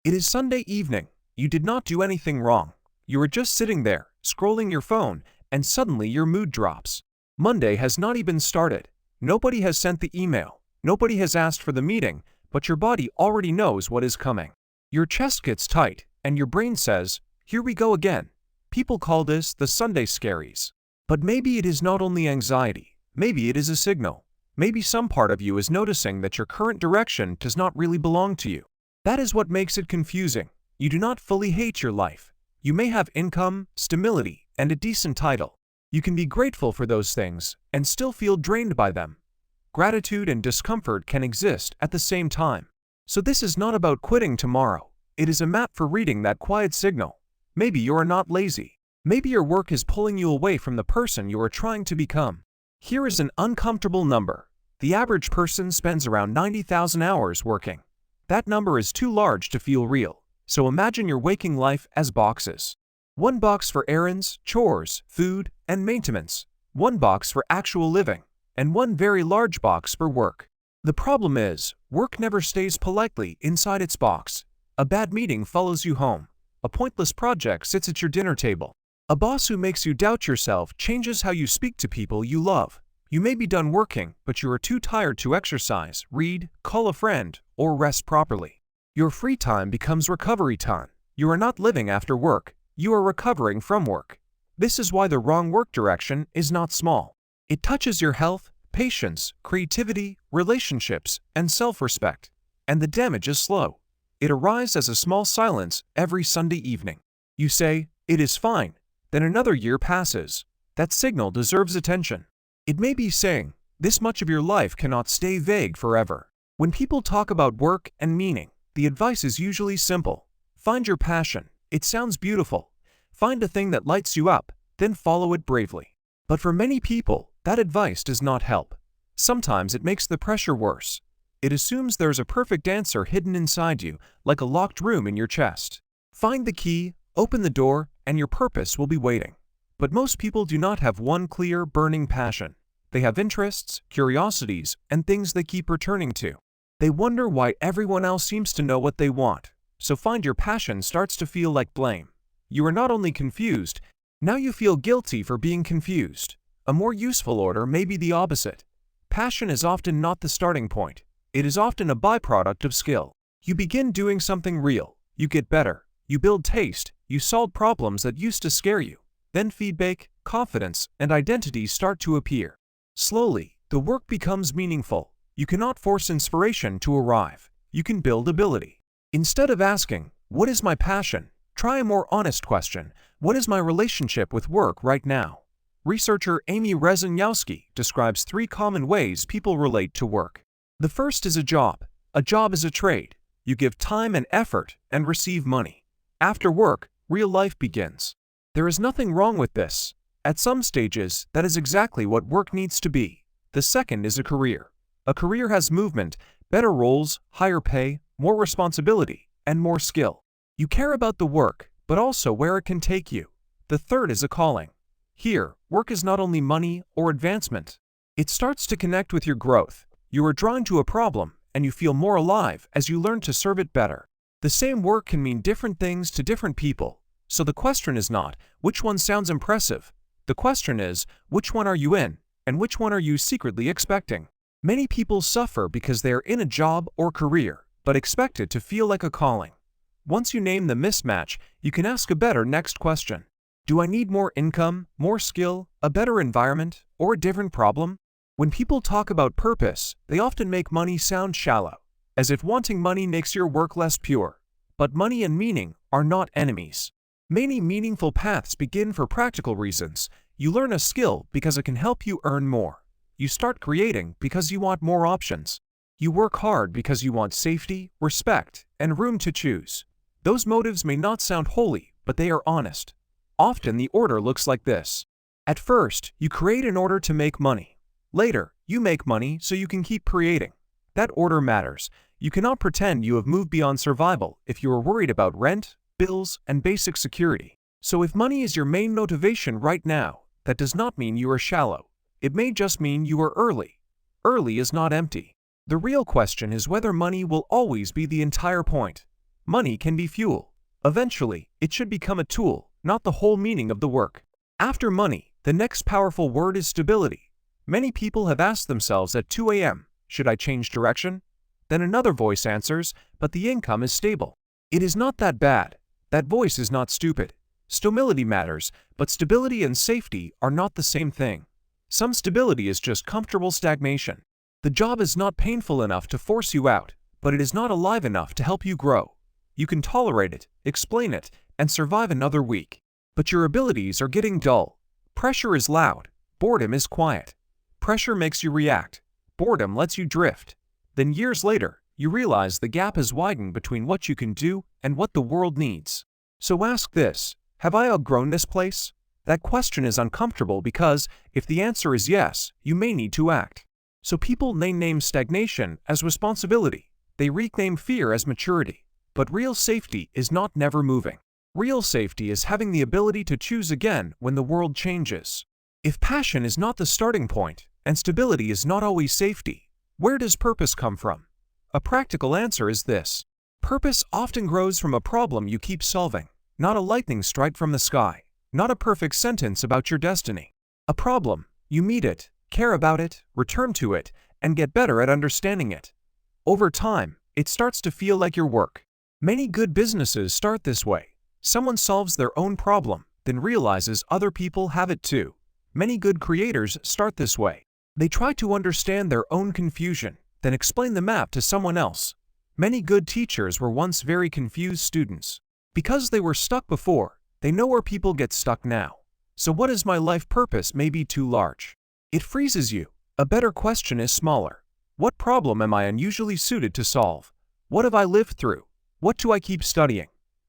It is Sunday evening. You did not do anything wrong. You are just sitting there, scrolling your phone, and suddenly your mood drops. Monday has not even started. Nobody has sent the email. Nobody has asked for the meeting, but your body already knows what is coming. Your chest gets tight, and your brain says, "Here we go again." People call this the Sunday scaries. But maybe it is not only anxiety. Maybe it is a signal. Maybe some part of you is noticing that your current direction does not really belong to you. That is what makes it confusing. You do not fully hate your life. You may have income, stability, and a decent title. You can be grateful for those things and still feel drained by them. Gratitude and discomfort can exist at the same time. So this is not about quitting tomorrow. It is a map for reading that quiet signal. Maybe you are not lazy. Maybe your work is pulling you away from the person you are trying to become. Here is an uncomfortable number. The average person spends around 90,000 hours working. That number is too large to feel real. So imagine your waking life as boxes. One box for errands, chores, food, and maintenance. One box for actual living. And one very large box for work. The problem is, work never stays politely inside its box. A bad meeting follows you home. A pointless project sits at your dinner table. A boss who makes you doubt yourself changes how you speak to people you love. You may be done working, but you are too tired to exercise, read, call a friend, or rest properly. Your free time becomes recovery time. You are not living after work. You are recovering from work. This is why the wrong work direction is not small. It touches your health, patience, creativity, relationships, and self-respect. And the damage is slow. It arrives as a small silence every Sunday evening. You say, "It is fine." Then another year passes. That signal deserves attention. It may be saying, "This much of your life cannot stay vague forever." When people talk about work and meaning, the advice is usually simple. Find your passion. It sounds beautiful. Find a thing that lights you up, then follow it bravely. But for many people, that advice does not help. Sometimes it makes the pressure worse. It assumes there's a perfect answer hidden inside you, like a locked room in your chest. Find the key, open the door, and your purpose will be waiting. But most people do not have one clear, burning passion. They have interests, curiosities, and things they keep returning to. They wonder why everyone else seems to know what they want. So find your passion starts to feel like blame. You are not only confused, now you feel guilty for being confused. A more useful order may be the opposite. Passion is often not the starting point. It is often a byproduct of skill. You begin doing something real. You get better. You build taste. You solve problems that used to scare you. Then feedback, confidence, and identity start to appear. Slowly, the work becomes meaningful. You cannot force inspiration to arrive. You can build ability. Instead of asking, "What is my passion?" try a more honest question. What is my relationship with work right now? Researcher Amy Rezanyowski describes 3 common ways people relate to work. The first is a job. A job is a trade. You give time and effort and receive money. After work, real life begins. There is nothing wrong with this. At some stages, that is exactly what work needs to be. The second is a career. A career has movement, better roles, higher pay, more responsibility, and more skill. You care about the work, but also where it can take you. The third is a calling. Here, work is not only money or advancement. It starts to connect with your growth. You are drawn to a problem, and you feel more alive as you learn to serve it better. The same work can mean different things to different people. So the question is not, which one sounds impressive? The question is, which one are you in, and which one are you secretly expecting? Many people suffer because they are in a job or career, but expect it to feel like a calling. Once you name the mismatch, you can ask a better next question. Do I need more income, more skill, a better environment, or a different problem? When people talk about purpose, they often make money sound shallow, as if wanting money makes your work less pure. But money and meaning are not enemies. Many meaningful paths begin for practical reasons. You learn a skill because it can help you earn more. You start creating because you want more options. You work hard because you want safety, respect, and room to choose. Those motives may not sound holy, but they are honest. Often the order looks like this. At first, you create in order to make money. Later, you make money so you can keep creating. That order matters. You cannot pretend you have moved beyond survival if you are worried about rent, bills, and basic security. So if money is your main motivation right now, that does not mean you are shallow. It may just mean you are early. Early is not empty. The real question is whether money will always be the entire point. Money can be fuel. Eventually, it should become a tool, not the whole meaning of the work. After money, the next powerful word is stability. Many people have asked themselves at 2 a.m., should I change direction? Then another voice answers, but the income is stable. It is not that bad. That voice is not stupid. Stability matters, but stability and safety are not the same thing. Some stability is just comfortable stagnation. The job is not painful enough to force you out, but it is not alive enough to help you grow. You can tolerate it, explain it, and survive another week. But your abilities are getting dull. Pressure is loud. Boredom is quiet. Pressure makes you react. Boredom lets you drift. Then years later, you realize the gap has widened between what you can do and what the world needs. So ask this: have I outgrown this place? That question is uncomfortable because, if the answer is yes, you may need to act. So people name stagnation as responsibility. They rename fear as maturity. But real safety is not never moving. Real safety is having the ability to choose again when the world changes. If passion is not the starting point, and stability is not always safety, where does purpose come from? A practical answer is this: purpose often grows from a problem you keep solving, not a lightning strike from the sky, not a perfect sentence about your destiny. A problem, you meet it, care about it, return to it, and get better at understanding it. Over time, it starts to feel like your work. Many good businesses start this way. Someone solves their own problem, then realizes other people have it too. Many good creators start this way. They try to understand their own confusion, then explain the map to someone else. Many good teachers were once very confused students. Because they were stuck before, they know where people get stuck now. So what is my life purpose may be too large. It freezes you. A better question is smaller. What problem am I unusually suited to solve? What have I lived through? What do I keep studying?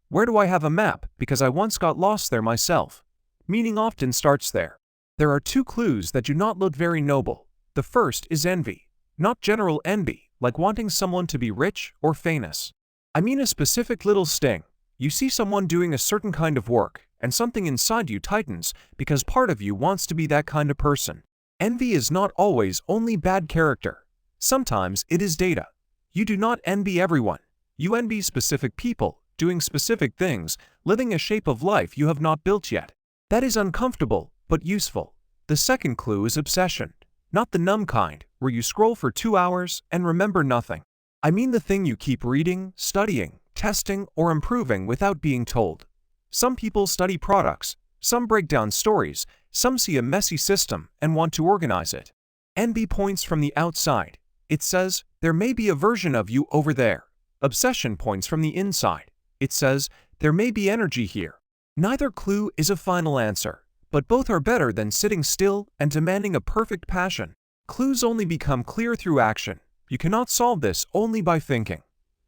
Where do I have a map because I once got lost there myself? Meaning often starts there. There are two clues that do not look very noble. The first is envy. Not general envy, like wanting someone to be rich or famous. I mean a specific little sting. You see someone doing a certain kind of work, and something inside you tightens because part of you wants to be that kind of person. Envy is not always only bad character. Sometimes it is data. You do not envy everyone. You envy specific people, doing specific things, living a shape of life you have not built yet. That is uncomfortable, but useful. The second clue is obsession. Not the numb kind, where you scroll for 2 hours and remember nothing. I mean the thing you keep reading, studying, testing, or improving without being told. Some people study products, some break down stories, some see a messy system and want to organize it. Envy points from the outside. It says, there may be a version of you over there. Obsession points from the inside. It says, there may be energy here. Neither clue is a final answer, but both are better than sitting still and demanding a perfect passion. Clues only become clear through action. You cannot solve this only by thinking.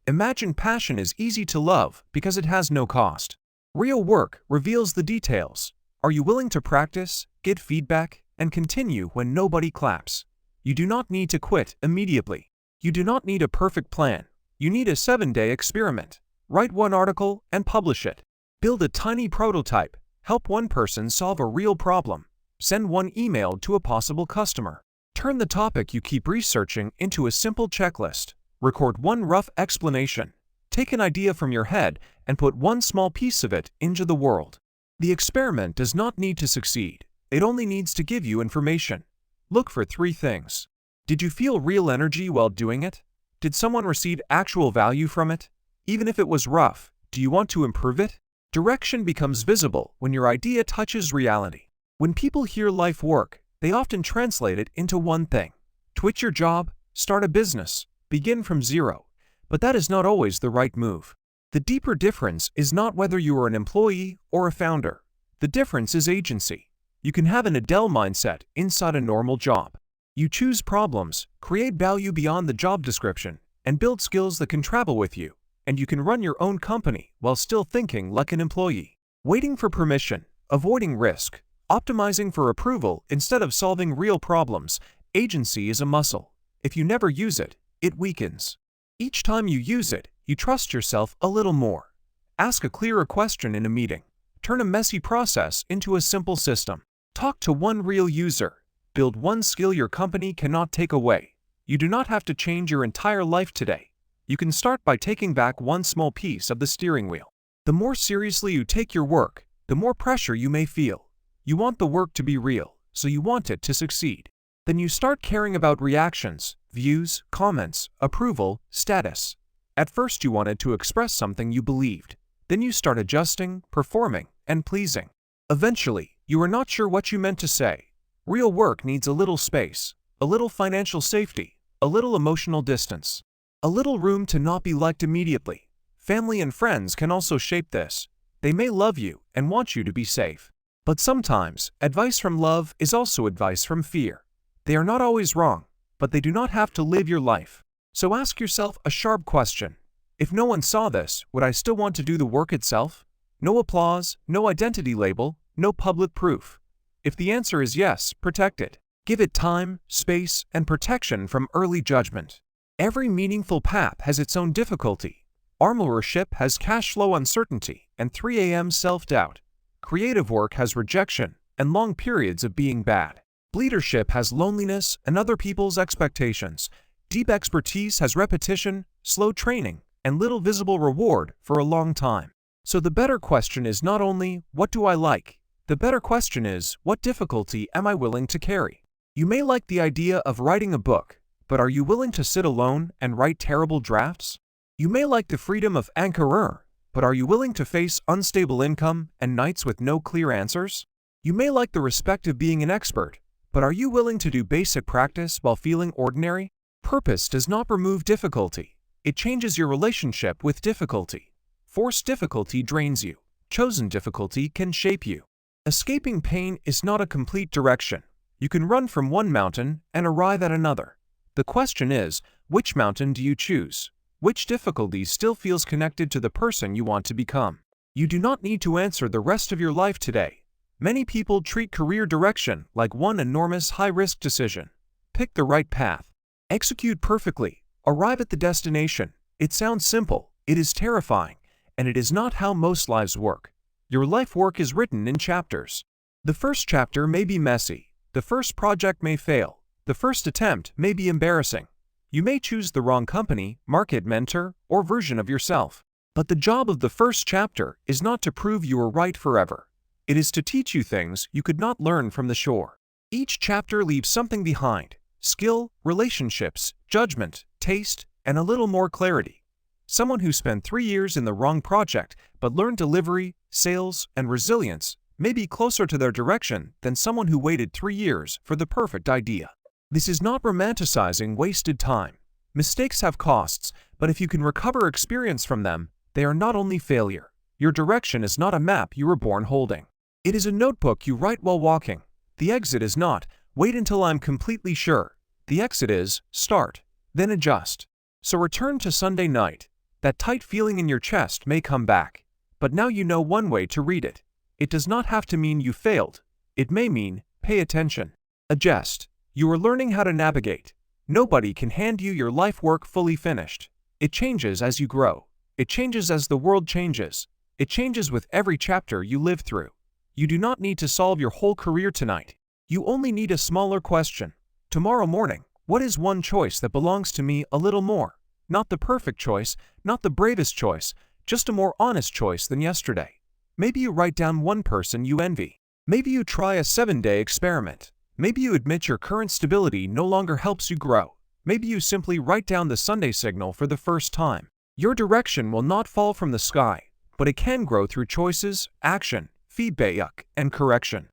Imagine passion is easy to love because it has no cost. Real work reveals the details. Are you willing to practice, get feedback, and continue when nobody claps? You do not need to quit immediately. You do not need a perfect plan. You need a 7-day experiment. Write one article and publish it. Build a tiny prototype. Help one person solve a real problem. Send one email to a possible customer. Turn the topic you keep researching into a simple checklist. Record one rough explanation. Take an idea from your head and put one small piece of it into the world. The experiment does not need to succeed. It only needs to give you information. Look for 3 things. Did you feel real energy while doing it? Did someone receive actual value from it? Even if it was rough, do you want to improve it? Direction becomes visible when your idea touches reality. When people hear life work, they often translate it into one thing. Quit your job, start a business, begin from zero. But that is not always the right move. The deeper difference is not whether you are an employee or a founder. The difference is agency. You can have an Adele mindset inside a normal job. You choose problems, create value beyond the job description, and build skills that can travel with you. And you can run your own company while still thinking like an employee. Waiting for permission, avoiding risk, optimizing for approval instead of solving real problems. Agency is a muscle. If you never use it, it weakens. Each time you use it, you trust yourself a little more. Ask a clearer question in a meeting. Turn a messy process into a simple system. Talk to one real user. Build one skill your company cannot take away. You do not have to change your entire life today. You can start by taking back one small piece of the steering wheel. The more seriously you take your work, the more pressure you may feel. You want the work to be real, so you want it to succeed. Then you start caring about reactions, views, comments, approval, status. At first you wanted to express something you believed. Then you start adjusting, performing, and pleasing. Eventually, you are not sure what you meant to say. Real work needs a little space, a little financial safety, a little emotional distance, a little room to not be liked immediately. Family and friends can also shape this. They may love you and want you to be safe. But sometimes, advice from love is also advice from fear. They are not always wrong, but they do not have to live your life. So ask yourself a sharp question. If no one saw this, would I still want to do the work itself? No applause, no identity label, no public proof. If the answer is yes, protect it. Give it time, space, and protection from early judgment. Every meaningful path has its own difficulty. Entrepreneurship has cash flow uncertainty and 3 a.m. self-doubt. Creative work has rejection and long periods of being bad. Leadership has loneliness and other people's expectations. Deep expertise has repetition, slow training, and little visible reward for a long time. So the better question is not only, what do I like? The better question is, what difficulty am I willing to carry? You may like the idea of writing a book, but are you willing to sit alone and write terrible drafts? You may like the freedom of anchorer, but are you willing to face unstable income and nights with no clear answers? You may like the respect of being an expert, but are you willing to do basic practice while feeling ordinary? Purpose does not remove difficulty. It changes your relationship with difficulty. Forced difficulty drains you. Chosen difficulty can shape you. Escaping pain is not a complete direction. You can run from one mountain and arrive at another. The question is, which mountain do you choose? Which difficulty still feels connected to the person you want to become? You do not need to answer the rest of your life today. Many people treat career direction like one enormous high-risk decision. Pick the right path. Execute perfectly. Arrive at the destination. It sounds simple, it is terrifying, and it is not how most lives work. Your life work is written in chapters. The first chapter may be messy. The first project may fail. The first attempt may be embarrassing. You may choose the wrong company, market, mentor, or version of yourself. But the job of the first chapter is not to prove you are right forever. It is to teach you things you could not learn from the shore. Each chapter leaves something behind: skill, relationships, judgment, taste, and a little more clarity. Someone who spent 3 years in the wrong project but learned delivery, sales, and resilience may be closer to their direction than someone who waited 3 years for the perfect idea. This is not romanticizing wasted time. Mistakes have costs, but if you can recover experience from them, they are not only failure. Your direction is not a map you were born holding. It is a notebook you write while walking. The exit is not, wait until I'm completely sure. The exit is, start, then adjust. So return to Sunday night. That tight feeling in your chest may come back. But now you know one way to read it. It does not have to mean you failed. It may mean, pay attention. Adjust. You are learning how to navigate. Nobody can hand you your life work fully finished. It changes as you grow. It changes as the world changes. It changes with every chapter you live through. You do not need to solve your whole career tonight. You only need a smaller question. Tomorrow morning, what is one choice that belongs to me a little more? Not the perfect choice, not the bravest choice, just a more honest choice than yesterday. Maybe you write down one person you envy. Maybe you try a 7-day experiment. Maybe you admit your current stability no longer helps you grow. Maybe you simply write down the Sunday signal for the first time. Your direction will not fall from the sky, but it can grow through choices, action, feedback, and correction.